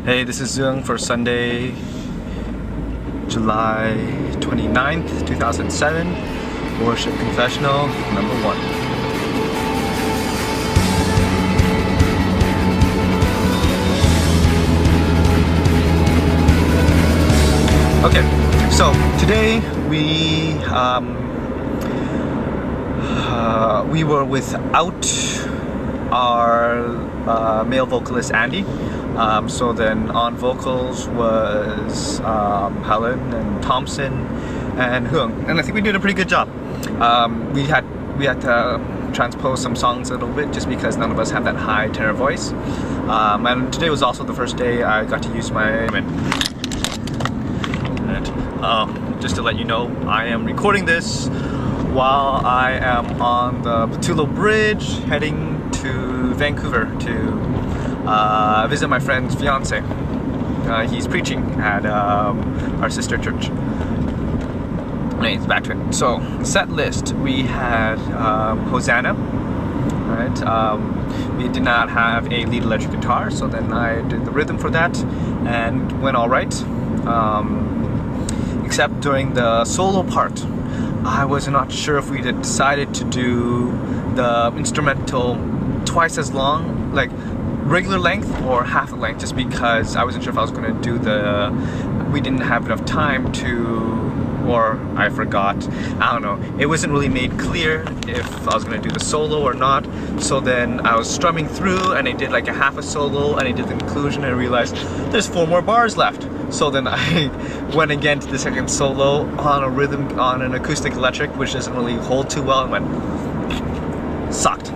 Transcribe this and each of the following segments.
Hey, this is Zung for Sunday, July 29th, 2007, Worship Confessional number 1. Okay, so today we were without our male vocalist Andy. So then on vocals was Helen and Thompson and Hung, and I think we did a pretty good job. We had to transpose some songs a little bit just because none of us have that high tenor voice. And today was also the first day I got to use my just to let you know, I am recording this while I am on the Pattullo Bridge heading to Vancouver to visit my friend's fiance. He's preaching at our sister church. Anyways, back to it. So, set list, we had Hosanna, right? We did not have a lead electric guitar, so then I did the rhythm for that and went all right. Except during the solo part, I was not sure if we had decided to do the instrumental twice as long, like regular length or half the length, just because I wasn't sure if I was going to do we didn't have enough time to, or I forgot, I don't know. It wasn't really made clear if I was going to do the solo or not. So then I was strumming through and I did like a half a solo and I did the conclusion and I realized there's 4 more bars left. So then I went again to the second solo on a rhythm, on an acoustic electric, which doesn't really hold too well, and went, sucked.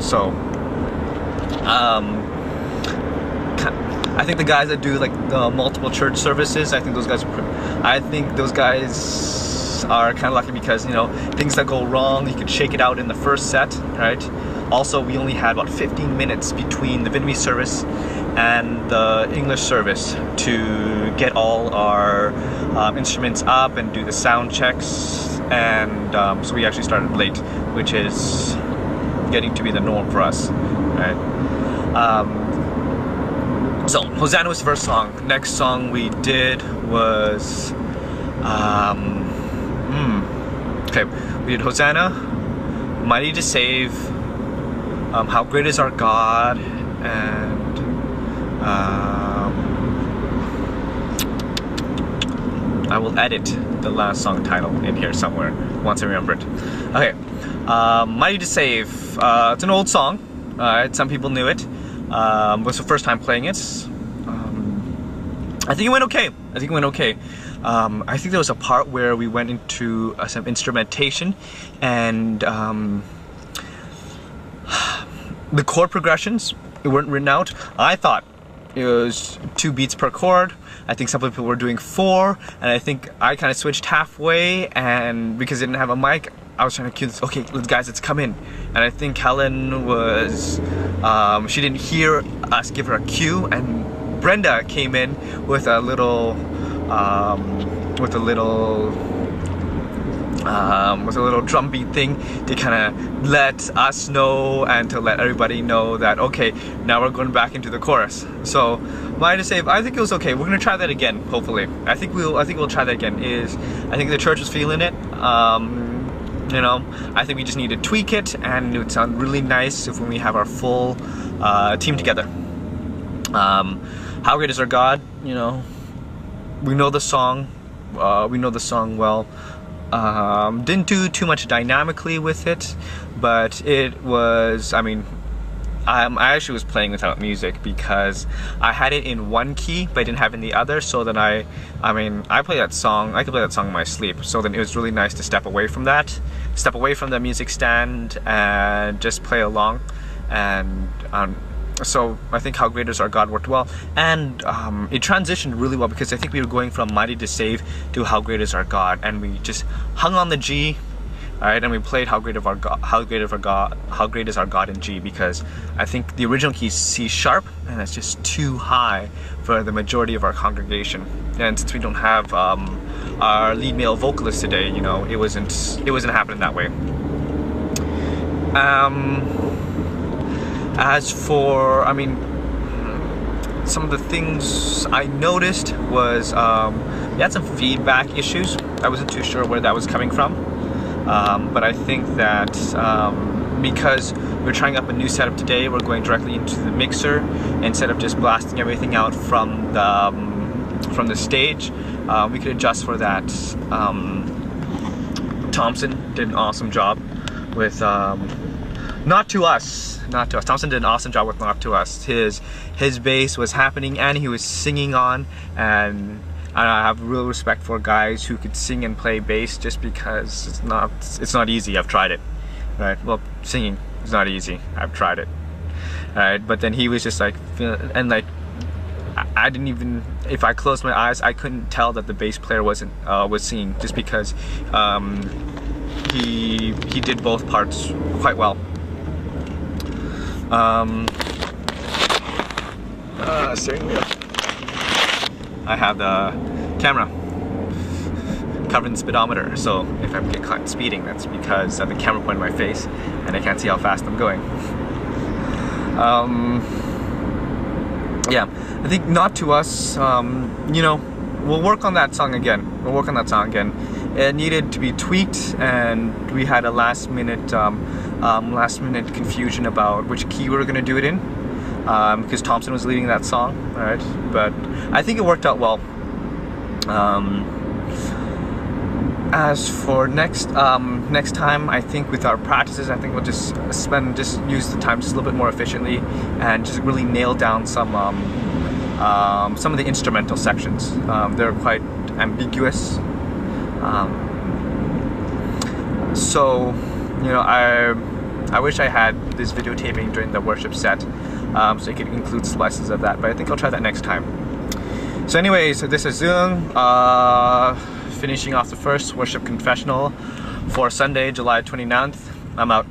So, I think the guys that do like the multiple church services, I think those guys are kind of lucky because, you know, things that go wrong, you could shake it out in the first set, right? Also, we only had about 15 minutes between the Vietnamese service and the English service to get all our instruments up and do the sound checks, and so we actually started late, which is getting to be the norm for us, right? So Hosanna was the first song. Next song we did was okay, we did Hosanna, Mighty to Save, How Great Is Our God, and I will edit the last song title in here somewhere once I remember it. Okay, Mighty to Save. It's an old song. Some people knew it. It was the first time playing it. I think it went okay. I think there was a part where we went into some instrumentation, and the chord progressions weren't written out. I thought it was 2 beats per chord. I think some people were doing 4, and I think I kind of switched halfway, and because I didn't have a mic, I was trying to cue this, okay, guys, let's come in. And I think Helen was, she didn't hear us give her a cue, and Brenda came in with a little drum beat thing to kind of let us know and to let everybody know that, okay, now we're going back into the chorus. So, Mighty to Save, I think it was okay. We're gonna try that again, hopefully. I think we'll try that again. I think the church was feeling it. You know, I think we just need to tweak it, and it would sound really nice if when we have our full team together. How Great Is Our God, you know, we know the song well. Didn't do too much dynamically with it, but it was, I mean, I actually was playing without music because I had it in one key but I didn't have it in the other, so then I could play that song in my sleep. So then it was really nice to step away from the music stand and just play along. And so I think How Great Is Our God worked well, and it transitioned really well because I think we were going from Mighty to Save to How Great Is Our God, and we just hung on the G, alright, and we played How Great Is Our God in G, because I think the original key is C sharp, and that's just too high for the majority of our congregation. And since we don't have our lead male vocalist today, you know, it wasn't happening that way. As for, I mean, some of the things I noticed was we had some feedback issues. I wasn't too sure where that was coming from, but I think that because we're trying up a new setup today, we're going directly into the mixer instead of just blasting everything out from the stage. We could adjust for that. Thompson did an awesome job with Not to Us. Thompson did an awesome job with Not to Us. His bass was happening and he was singing on, and I have real respect for guys who could sing and play bass, just because it's not easy. I've tried it. Right? Well, singing is not easy. I've tried it. Right? But then he was just like, and like, I didn't even, if I closed my eyes, I couldn't tell that the bass player was singing, just because he did both parts quite well. Steering wheel. I have the camera covering the speedometer, so if I get caught speeding, that's because the camera pointed in my face and I can't see how fast I'm going. Yeah, I think Not to Us, you know, we'll work on that song again. It needed to be tweaked, and we had a last minute confusion about which key we were going to do it in, because Thompson was leading that song, right? But I think it worked out well. As for next time, I think with our practices, I think we'll just use the time just a little bit more efficiently, and just really nail down some of the instrumental sections. They're quite ambiguous. So, you know, I wish I had this videotaping during the worship set, so you could include slices of that, but I think I'll try that next time. So anyways, so this is Zung, finishing off the first worship confessional for Sunday, July 29th. I'm out.